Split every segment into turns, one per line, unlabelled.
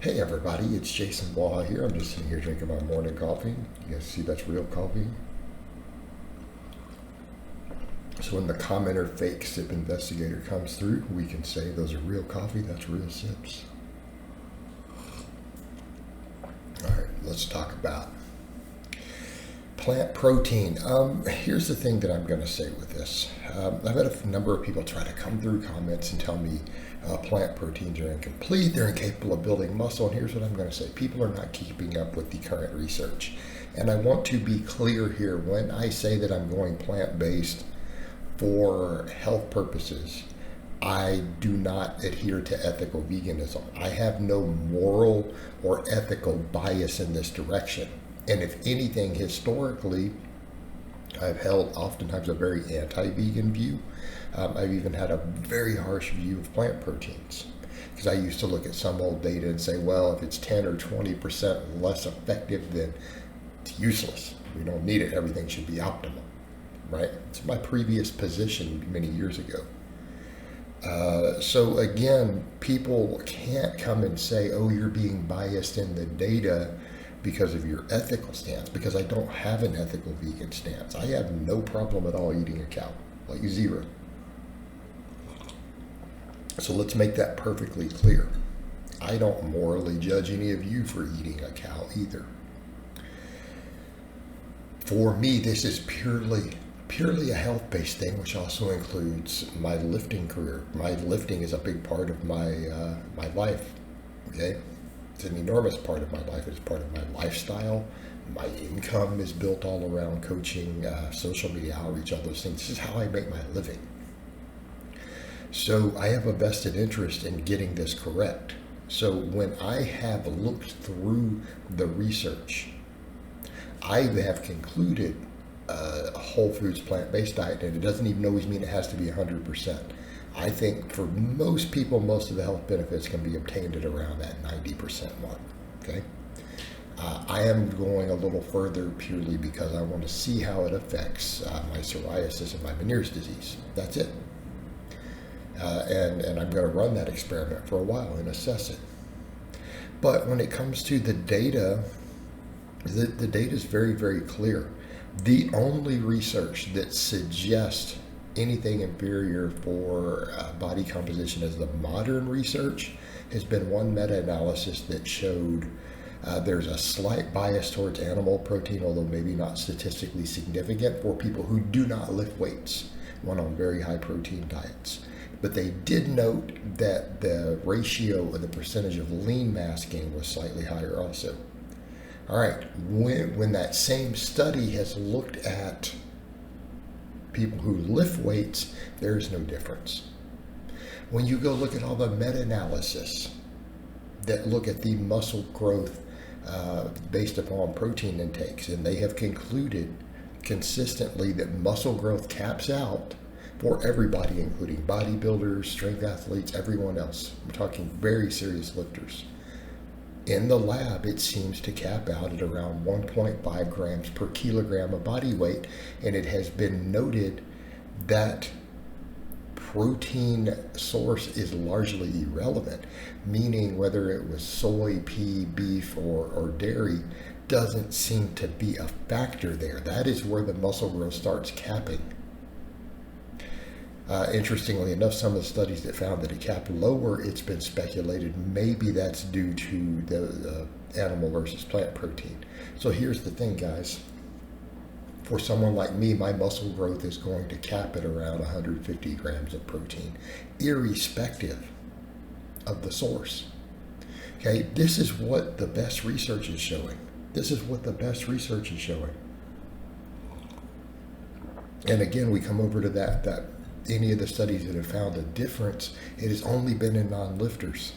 Hey everybody, it's Jason Blaha here. I'm just sitting here drinking my morning coffee. You guys see that's real coffee? So when the commenter fake sip investigator comes through, we can say those are real coffee, that's real sips. Alright, let's talk about plant protein. Here's the thing that I'm going to say with this. I've had a number of people try to come through comments and tell me plant proteins are incomplete, they're incapable of building muscle, and here's what I'm going to say. People are not keeping up with the current research. And I want to be clear here, when I say that I'm going plant-based for health purposes, I do not adhere to ethical veganism. I have no moral or ethical bias in this direction. And if anything, historically, I've held oftentimes a very anti-vegan view. I've even had a very harsh view of plant proteins, because I used to look at some old data and say, well, if it's 10 or 20% less effective, then it's useless. We don't need it. Everything should be optimal, right? It's my previous position many years ago. So again, people can't come and say, oh, you're being biased in the data because of your ethical stance, because I don't have an ethical vegan stance. I have no problem at all eating a cow, like zero. So let's make that perfectly clear. I don't morally judge any of you for eating a cow either. For me, this is purely a health-based thing, which also includes my lifting career. My lifting is a big part of my life. Okay, it's an enormous part of my life. It's part of my lifestyle. My income is built all around coaching, social media outreach, all those things. This is how I make my living. So I have a vested interest in getting this correct. So when I have looked through the research, I have concluded a whole foods plant-based diet, and it doesn't even always mean it has to be 100%. I think for most people, most of the health benefits can be obtained at around that 90% mark. Okay, I am going a little further purely because I want to see how it affects my psoriasis and my Meniere's disease. That's it. And I'm going to run that experiment for a while and assess it. But when it comes to the data, the data is very, very clear. The only research that suggests anything inferior for body composition as the modern research has been one meta-analysis that showed there's a slight bias towards animal protein, although maybe not statistically significant, for people who do not lift weights, one on very high protein diets. But they did note that the ratio or the percentage of lean mass gain was slightly higher also. All right, when that same study has looked at people who lift weights, there is no difference. When you go look at all the meta-analysis that look at the muscle growth based upon protein intakes, and they have concluded consistently that muscle growth caps out for everybody, including bodybuilders, strength athletes, everyone else. We're talking very serious lifters. In the lab, it seems to cap out at around 1.5 grams per kilogram of body weight, and it has been noted that protein source is largely irrelevant, meaning whether it was soy, pea, beef, or dairy doesn't seem to be a factor there. That is where the muscle growth starts capping. Interestingly enough, some of the studies that found that it capped lower, it's been speculated maybe that's due to the animal versus plant protein. So here's the thing, guys. For someone like me, my muscle growth is going to cap at around 150 grams of protein, irrespective of the source. Okay, this is what the best research is showing. This is what the best research is showing. And again, we come over to that any of the studies that have found a difference, it has only been in non-lifters.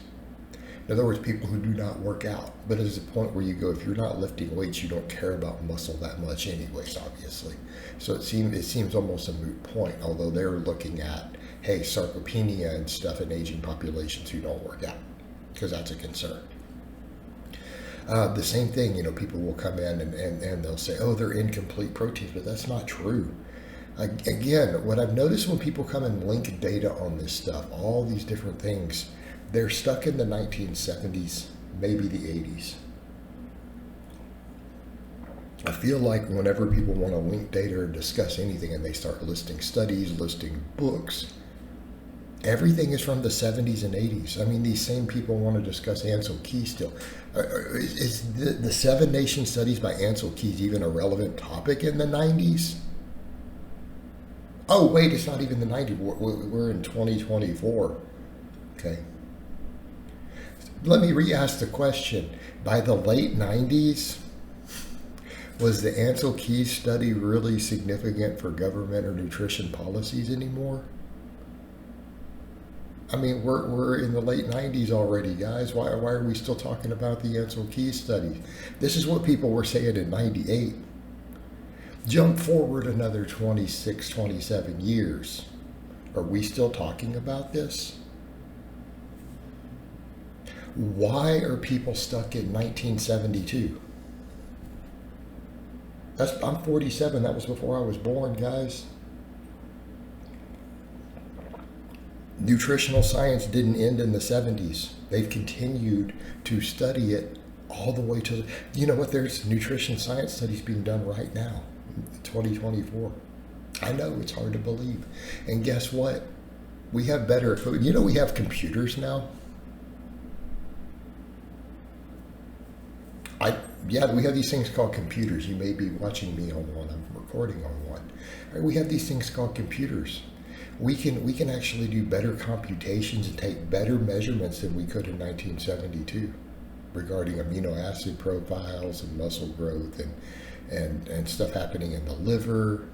In other words, people who do not work out. But there's a point where you go, if you're not lifting weights, you don't care about muscle that much anyways, obviously. So it seems almost a moot point, although they're looking at, hey, sarcopenia and stuff in aging populations who don't work out, because that's a concern. The same thing, people will come in and they'll say, oh, they're incomplete proteins, but that's not true. Again, what I've noticed when people come and link data on this stuff, all these different things, they're stuck in the 1970s. maybe the 80s. I feel like whenever people want to link data or discuss anything and they start listing studies, listing books, everything is from the 70s and 80s. I mean, these same people want to discuss Ansel Keys still. Is the 7 Nation Studies by Ansel Keys even a relevant topic in the 90s? Oh, wait, it's not even the 90s. We're in 2024. Okay. Let me re-ask the question. By the late 90s, was the Ansel Keys study really significant for government or nutrition policies anymore? I mean, we're in the late 90s already, guys. Why are we still talking about the Ansel Keys study? This is what people were saying in 98. Jump forward another 26, 27 years. Are we still talking about this? Why are people stuck in 1972? I'm 47. That was before I was born, guys. Nutritional science didn't end in the 70s. They've continued to study it all the way to, you know what, there's nutrition science studies being done right now, 2024. I know, it's hard to believe. And guess what? We have better food. You know, we have computers now. Yeah, we have these things called computers. You may be watching me on one. I'm recording on one. All right, we have these things called computers. We can actually do better computations and take better measurements than we could in 1972 regarding amino acid profiles and muscle growth and stuff happening in the liver,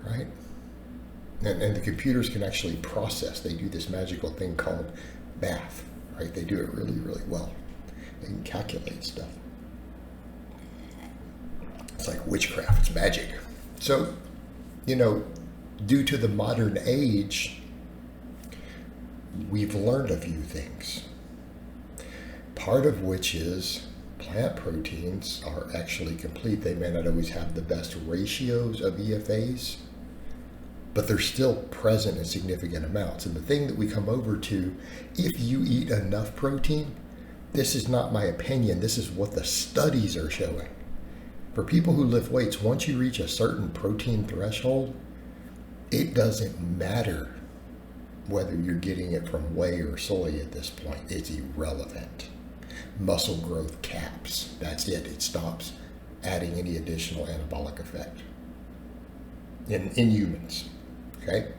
right? And the computers can actually process. They do this magical thing called math, right? They do it really, really well. They can calculate stuff. It's like witchcraft. It's magic. So, you know, due to the modern age, we've learned a few things. Part of which is plant proteins are actually complete. They may not always have the best ratios of EFAs, but they're still present in significant amounts. And the thing that we come over to, if you eat enough protein, this is not my opinion, this is what the studies are showing. For people who lift weights, once you reach a certain protein threshold, it doesn't matter whether you're getting it from whey or soy at this point. It's irrelevant. Muscle growth caps. That's it. It stops adding any additional anabolic effect in humans. Okay?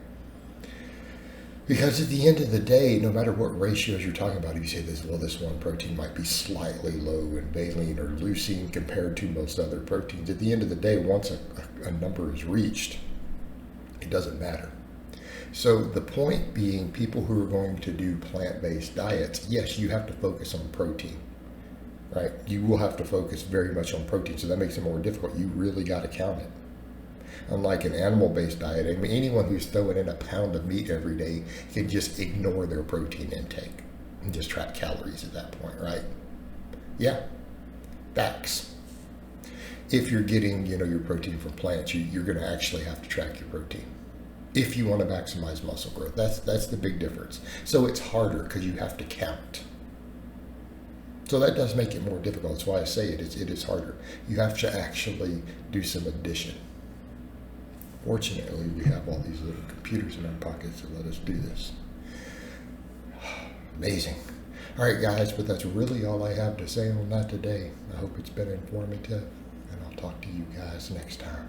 Because at the end of the day, no matter what ratios you're talking about, if you say this, well, this one protein might be slightly low in valine or leucine compared to most other proteins. At the end of the day, once a number is reached, it doesn't matter. So the point being, people who are going to do plant-based diets, yes, you have to focus on protein, right? You will have to focus very much on protein, so that makes it more difficult. You really got to count it. Unlike an animal-based diet, I mean, anyone who's throwing in a pound of meat every day can just ignore their protein intake and just track calories at that point, right? Yeah, facts. If you're getting, you know, your protein from plants, you're going to actually have to track your protein if you want to maximize muscle growth. That's the big difference. So it's harder because you have to count. So that does make it more difficult. That's why I say it is harder. You have to actually do some addition. Fortunately, we have all these little computers in our pockets that let us do this. Amazing. All right, guys, but that's really all I have to say on that today. I hope it's been informative, and I'll talk to you guys next time.